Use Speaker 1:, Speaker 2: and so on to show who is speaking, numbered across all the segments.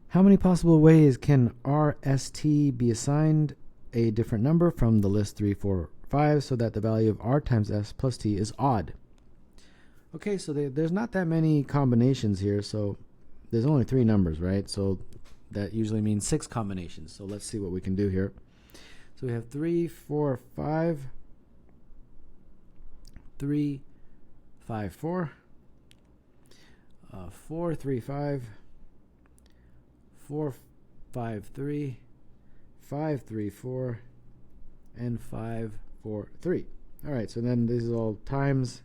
Speaker 1: How many possible ways can RST be assigned a different number from the list 3, 4, 5 so that the value of R times S plus T is odd? Okay, so there's not that many combinations here, so there's only 3 numbers, right? So that usually means 6 combinations. So let's see what we can do here. So we have 3, 4, 5, 3, 5, 4, 4, 3, 5, 4, 5, 3, 5, 3, 4, and 5, 4, 3. All right, so then these are all times,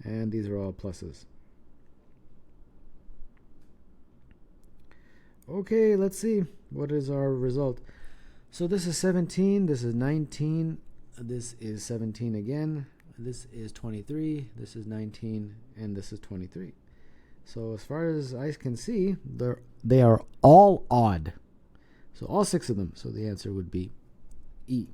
Speaker 1: and these are all pluses. Okay, let's see. What is our result? So this is 17, this is 19, this is 17 again, this is 23, this is 19, and this is 23. So as far as I can see, they are all odd. So all 6 of them. So the answer would be E.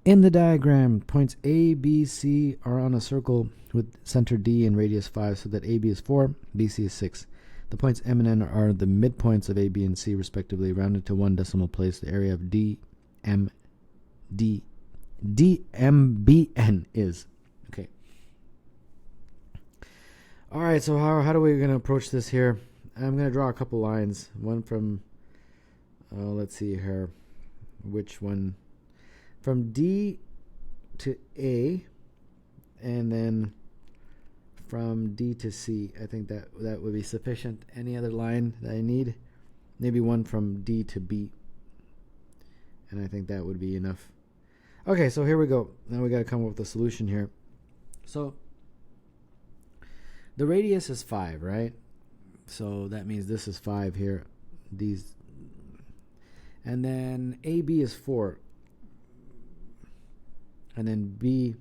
Speaker 1: In the diagram, points A, B, C are on a circle with center D and radius 5 so that AB is 4, BC is 6. The points M and N are the midpoints of A, B, and C respectively, rounded to 1 decimal place. The area of DMBN is. Okay. All right, so how are we going to approach this here? I'm going to draw a couple lines. One from, let's see here, which one? From D to A, and then from D to C. I think that would be sufficient. Any other line that I need? Maybe one from D to B. And I think that would be enough. Okay, so here we go. Now we got to come up with a solution here. So the radius is 5, right? So that means this is 5 here. These, and then AB is 4. And then B,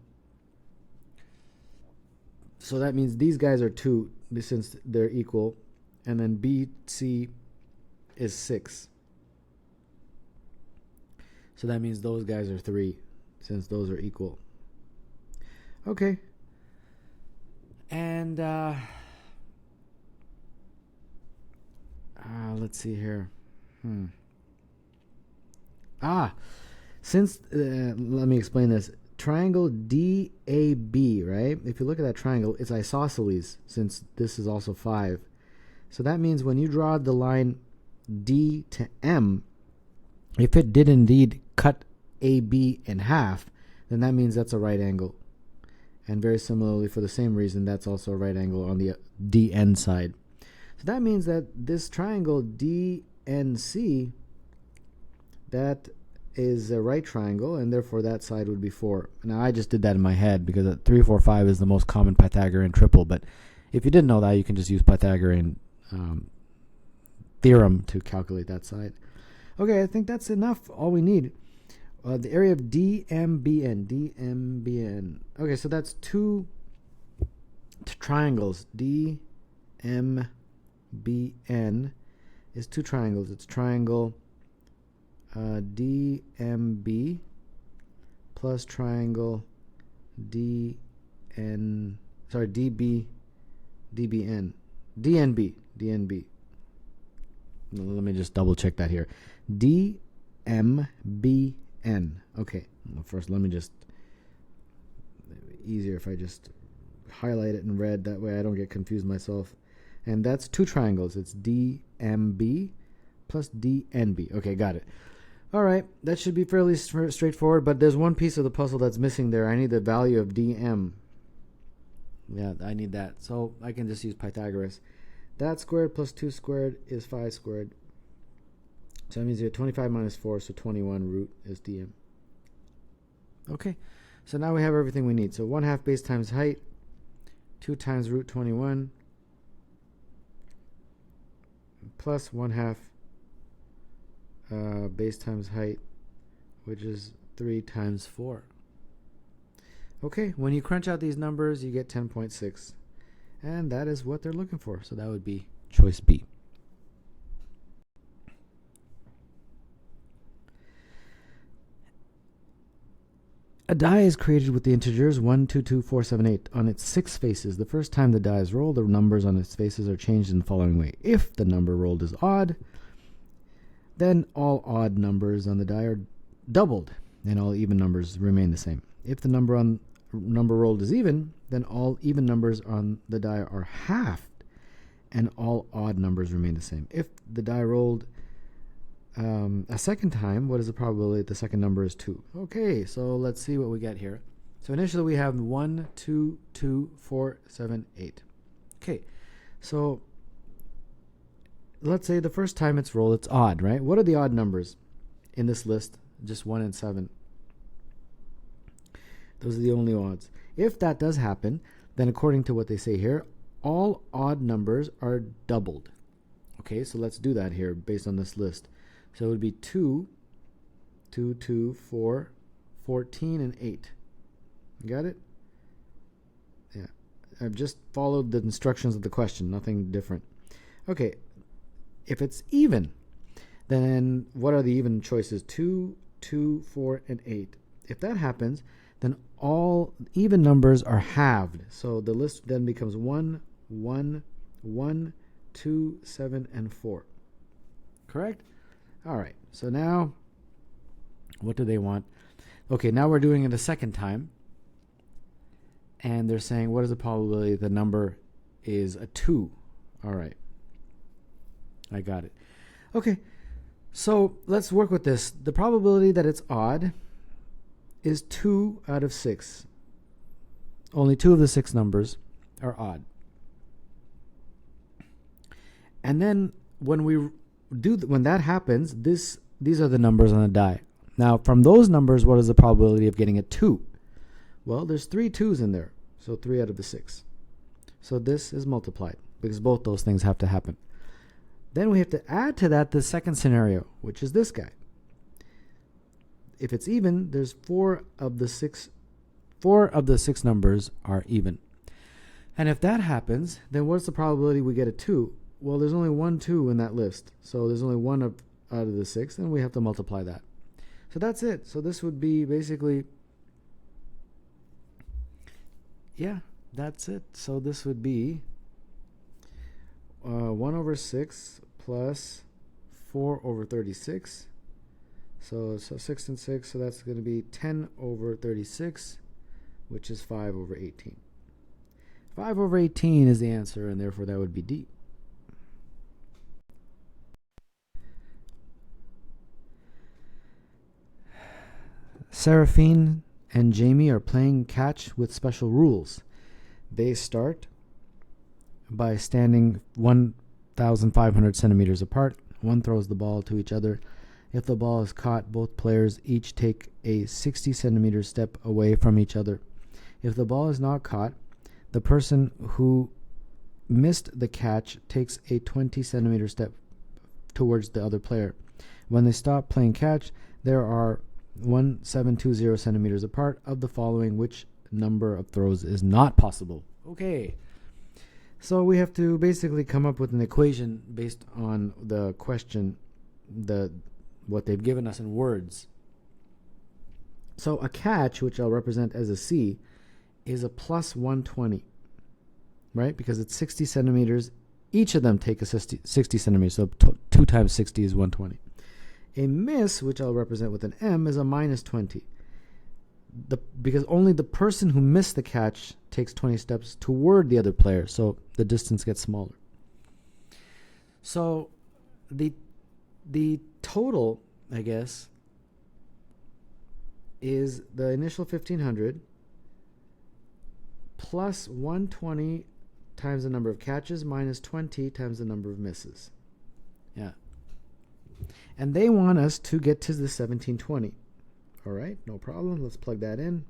Speaker 1: so that means these guys are 2 since they're equal. And then BC is 6. So that means those guys are 3 since those are equal. Okay. And let's see here. Since let me explain this. Triangle DAB, right? If you look at that triangle, it's isosceles since this is also 5. So that means when you draw the line D to M, if it did indeed cut AB in half, then that means that's a right angle. And very similarly, for the same reason, that's also a right angle on the DN side. So that means that this triangle DNC, that is a right triangle, and therefore that side would be 4. Now I just did that in my head because 3, 4, 5 is the most common Pythagorean triple, but if you didn't know that, you can just use Pythagorean theorem to calculate that side. Okay, I think that's enough, all we need. The area of DMBN. Okay, so that's 2 triangles. DMBN is 2 triangles. It's triangle DMB plus triangle DBN. DNB. Let me just double check that here. DMBN. Okay, well, first let me just, easier if I just highlight it in red, that way I don't get confused myself. And that's 2 triangles. It's DMB plus DNB. Okay, got it. All right, that should be fairly straightforward, but there's one piece of the puzzle that's missing there. I need the value of DM. Yeah, I need that. So I can just use Pythagoras. That squared plus 2 squared is 5 squared. So that means you have 25 minus 4, so 21 root is DM. Okay, so now we have everything we need. So 1/2 base times height, 2 times root 21, plus 1/2 base times height, which is 3 times 4. Okay, when you crunch out these numbers, you get 10.6. And that is what they're looking for. So that would be choice B. A die is created with the integers 1, 2, 2, 4, 7, 8 on its 6 faces. The first time the die is rolled, the numbers on its faces are changed in the following way. If the number rolled is odd, then all odd numbers on the die are doubled, and all even numbers remain the same. If the number rolled is even, then all even numbers on the die are halved, and all odd numbers remain the same. If the die rolled a second time, what is the probability that the second number is 2? Okay, so let's see what we get here. So initially we have 1, 2, 2, 4, 7, 8. Okay, so let's say the first time it's rolled, it's odd, right? What are the odd numbers in this list? Just 1 and 7. Those are the only odds. If that does happen, then according to what they say here, all odd numbers are doubled. Okay, so let's do that here based on this list. So it would be 2, 2, 2, 4, 14, and 8. Got it? Yeah. I've just followed the instructions of the question, nothing different. Okay. If it's even, then what are the even choices? 2, 2, 4, and 8. If that happens, then all even numbers are halved. So the list then becomes 1, 1, 1, 2, 7, and 4. Correct? All right. So now, what do they want? Okay, now we're doing it a second time. And they're saying, what is the probability the number is a 2? All right. I got it. Okay, so let's work with this. The probability that it's odd is 2 out of 6. Only 2 of the 6 numbers are odd. And then when that happens, these are the numbers on the die. Now, from those numbers, what is the probability of getting a 2? Well, there's 3 2s in there, so 3 out of the 6. So this is multiplied because both those things have to happen. Then we have to add to that the second scenario, which is this guy. If it's even, there's 4 of the 6 numbers are even. And if that happens, then what's the probability we get a 2? Well, there's only 1 2 in that list. So there's only 1 out of the 6, and we have to multiply that. So that's it. So this would be basically, yeah, that's it. So this would be 1 over 6 plus 4 over 36. So 6 and 6, so that's going to be 10 over 36, which is 5 over 18. 5 over 18 is the answer, and therefore that would be D. Seraphine and Jamie are playing catch with special rules. They start by standing 1,500 centimeters apart. One throws the ball to each other. If the ball is caught, both players each take a 60 centimeter step away from each other. If the ball is not caught, the person who missed the catch takes a 20 centimeter step towards the other player. When they stop playing catch, there are 1720 centimeters apart. Of the following, which number of throws is not possible? Okay. So we have to basically come up with an equation based on the question, what they've given us in words. So a catch, which I'll represent as a C, is a plus 120, right? Because it's 60 centimeters. Each of them take a 60 centimeters, so 2 times 60 is 120. A miss, which I'll represent with an M, is a minus 20. Because only the person who missed the catch takes 20 steps toward the other player, so the distance gets smaller. So the total, I guess, is the initial 1,500 plus 120 times the number of catches minus 20 times the number of misses. Yeah. And they want us to get to the 1720. All right, no problem. Let's plug that in.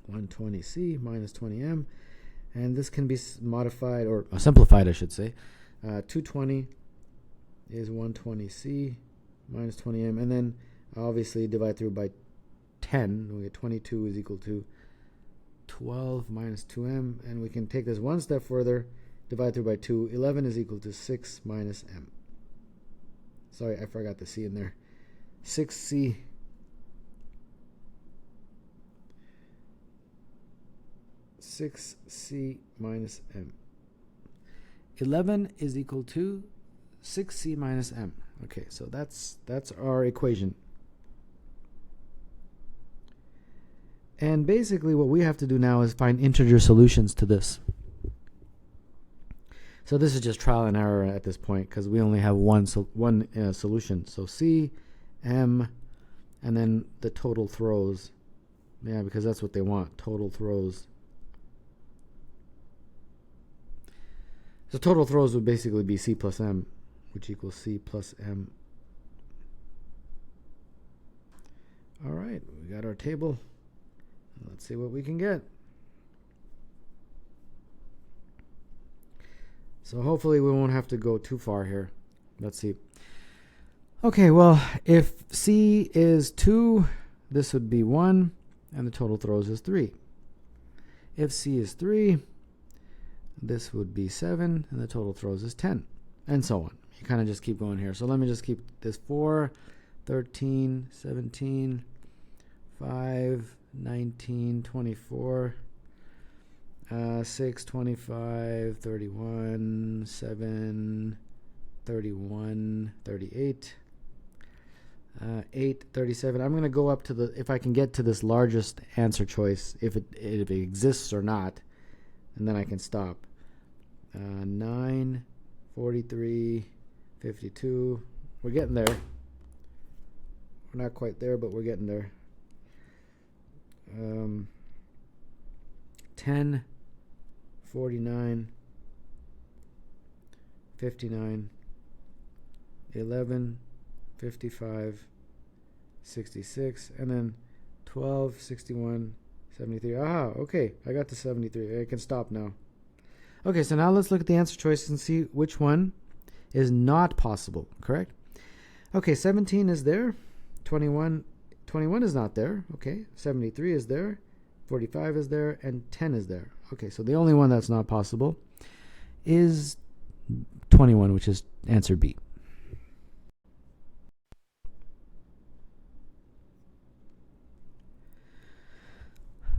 Speaker 1: 120C minus 20M. And this can be modified, or simplified, I should say. 220 is 120C minus 20M. And then, obviously, divide through by 10. We get 22 is equal to 12 minus 2M. And we can take this one step further. Divide through by 2. 11 is equal to 6 minus M. Sorry, I forgot the C in there. 6C 6c minus m. 11 is equal to 6c minus m. Okay, so that's our equation. And basically what we have to do now is find integer solutions to this. So this is just trial and error at this point because we only have one solution. So c, m, and then the total throws. Yeah, because that's what they want, total throws. So total throws would basically be c plus m, which equals c plus m. All right, we got our table. Let's see what we can get. So hopefully we won't have to go too far here. Let's see. Okay, well, if c is 2, this would be 1, and the total throws is 3. If c is 3, this would be 7, and the total throws is 10, and so on. You kind of just keep going here. So let me just keep this 4, 13, 17, 5, 19, 24, 6, 25, 31, 7, 31, 38, 8, 37. I'm going to go up to the, if I can get to this largest answer choice, if it exists or not, and then I can stop. 9, 43, 52. We're getting there. We're not quite there, but we're getting there. 10, 49, 59, 11, 55, 66, and then 12, 61, 73. Aha, okay, I got to 73. I can stop now. Okay, so now let's look at the answer choices and see which one is not possible, correct? Okay, 17 is there. 21 is not there. Okay, 73 is there. 45 is there, and 10 is there. Okay, so the only one that's not possible is 21, which is answer B.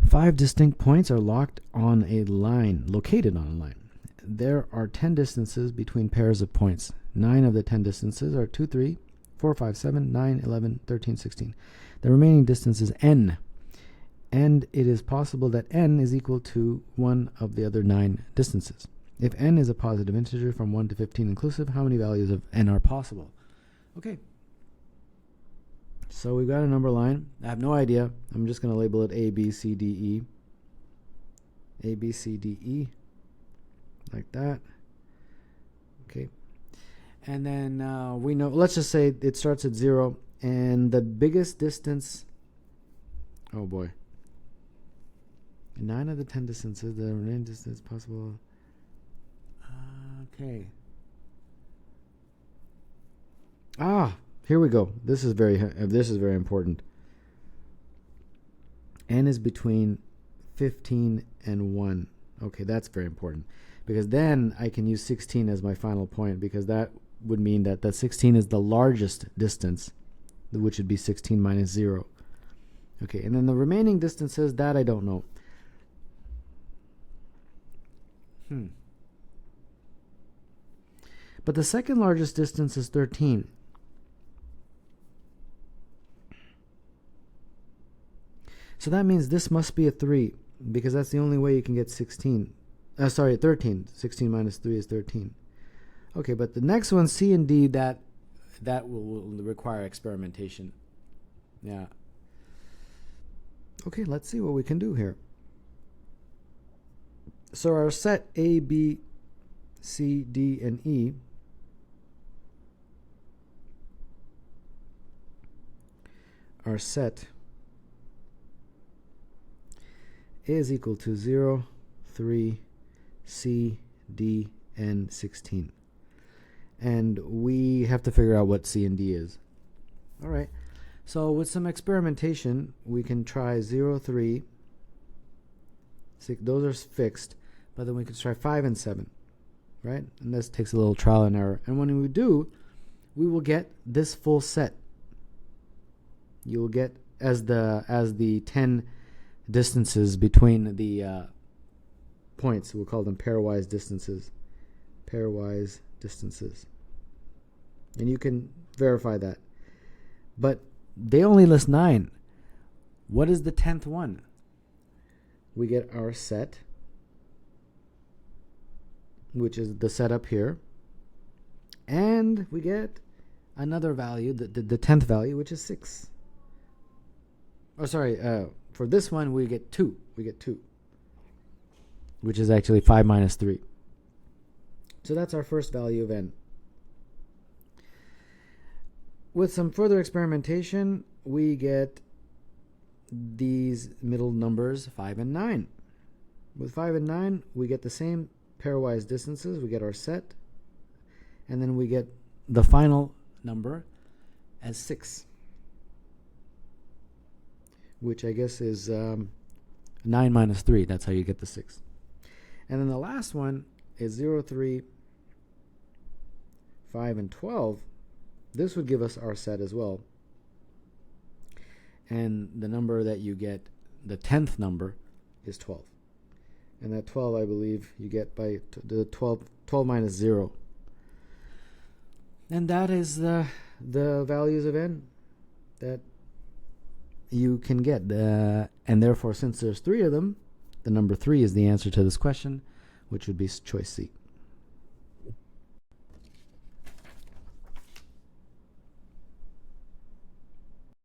Speaker 1: Five distinct points are located on a line. There are 10 distances between pairs of points. 9 of the 10 distances are 2, 3, 4, 5, 7, 9, 11, 13, 16. The remaining distance is n. And it is possible that n is equal to one of the other 9 distances. If n is a positive integer from 1 to 15 inclusive, how many values of n are possible? Okay. So we've got a number line. I have no idea. I'm just going to label it A, B, C, D, E. A, B, C, D, E. Like that. Okay. And then we know, let's just say it starts at 0. And the biggest distance, oh boy. 9 of the 10 distances, the remaining distance possible. Okay. Here we go. This is very important. N is between 15 and 1. Okay, that's very important because then I can use 16 as my final point because that would mean that 16 is the largest distance, which would be 16 minus 0. Okay, and then the remaining distances, that I don't know. But the second largest distance is 13. So that means this must be a 3 because that's the only way you can get 16. 13. 16 minus 3 is 13. Okay, but the next one, C and D, that will require experimentation. Yeah. Okay, let's see what we can do here. So our set A, B, C, D, and E our set is equal to 0, 3, C, D, and 16. And we have to figure out what C and D is. All right. So with some experimentation, we can try 0, 3, 6. Those are fixed. But then we can try 5 and 7. Right? And this takes a little trial and error. And when we do, we will get this full set. You will get as the 10 distances between the points. We'll call them pairwise distances. Pairwise distances. And you can verify that. But they only list 9. What is the 10th one? We get our set, which is the set up here. And we get another value, the 10th value, which is 6. Oh, sorry. For this one, we get 2. We get 2, which is actually 5 minus 3. So that's our first value of n. With some further experimentation, we get these middle numbers, 5 and 9. With 5 and 9, we get the same pairwise distances. We get our set. And then we get the final number as 6, which I guess is 9 minus 3. That's how you get the 6. And then the last one is 0, 3, 5, and 12. This would give us our set as well. And the number that you get, the 10th number, is 12. And that 12, I believe, you get by the 12 minus 0. And that is the values of n that you can get. And therefore, since there's 3 of them, the number 3 is the answer to this question, which would be choice C.